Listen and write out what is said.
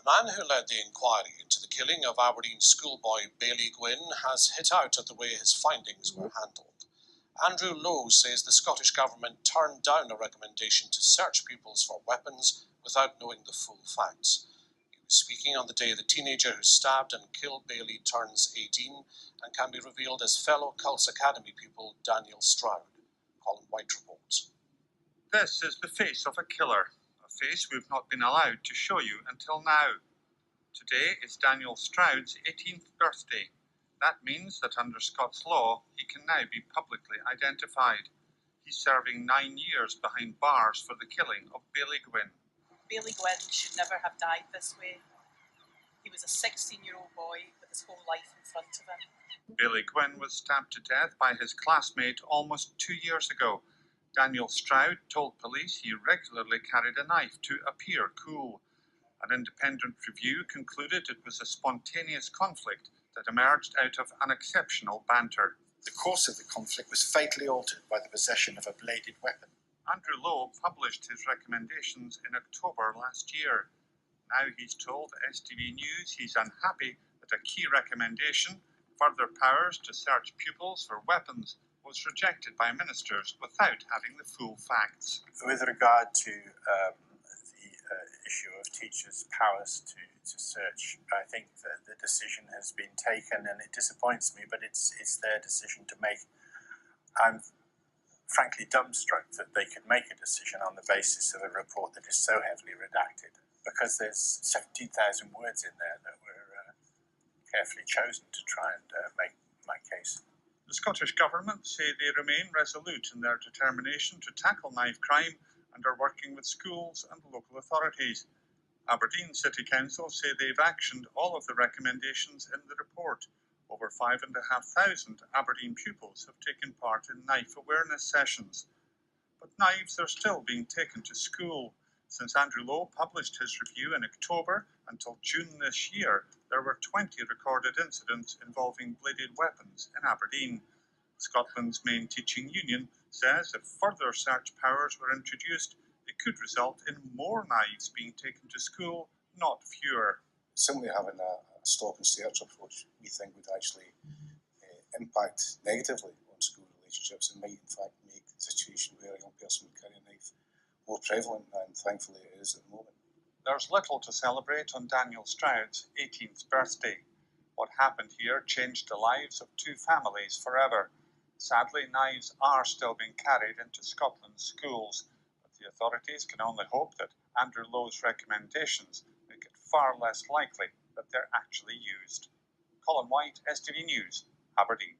The man who led the inquiry into the killing of Aberdeen schoolboy Bailey Gwynn has hit out at the way his findings were handled. Andrew Lowe says the Scottish Government turned down a recommendation to search pupils for weapons without knowing the full facts. He was speaking on the day the teenager who stabbed and killed Bailey turns 18 and can be revealed as fellow Cults Academy pupil Daniel Stroud. Colin White reports. This is the face of a killer. A face we've not been allowed to show you until now. Today is Daniel Stroud's 18th birthday. That means that under Scots law, he can now be publicly identified. He's serving 9 years behind bars for the killing of Bailey Gwynn. Bailey Gwynn should never have died this way. He was a 16-year-old boy with his whole life in front of him. Bailey Gwynn was stabbed to death by his classmate almost 2 years ago. Daniel Stroud told police he regularly carried a knife to appear cool. An independent review concluded it was a spontaneous conflict that emerged out of unexceptional banter. The course of the conflict was fatally altered by the possession of a bladed weapon. Andrew Lowe published his recommendations in October last year. Now he's told STV News he's unhappy that a key recommendation, further powers to search pupils for weapons, was rejected by ministers without having the full facts. With regard to the issue of teachers' powers to search, I think that the decision has been taken, and it disappoints me, but it's their decision to make. I'm frankly dumbstruck that they could make a decision on the basis of a report that is so heavily redacted, because there's 17,000 words in there that were carefully chosen to try and make my case. The Scottish Government say they remain resolute in their determination to tackle knife crime and are working with schools and local authorities. Aberdeen City Council say they've actioned all of the recommendations in the report. Over 5,500 Aberdeen pupils have taken part in knife awareness sessions. But knives are still being taken to school. Since Andrew Lowe published his review in October until June this year, there were 20 recorded incidents involving bladed weapons in Aberdeen. Scotland's main teaching union says if further search powers were introduced, it could result in more knives being taken to school, not fewer. Simply having a stop and search approach, we think, would actually impact negatively on school relationships and might in fact make the situation where a young person would carry a knife more prevalent, and thankfully it is at the moment. There's little to celebrate on Daniel Stroud's 18th birthday. What happened here changed the lives of 2 families forever. Sadly, knives are still being carried into Scotland's schools, but the authorities can only hope that Andrew Lowe's recommendations make it far less likely that they're actually used. Colin White, STV News, Aberdeen.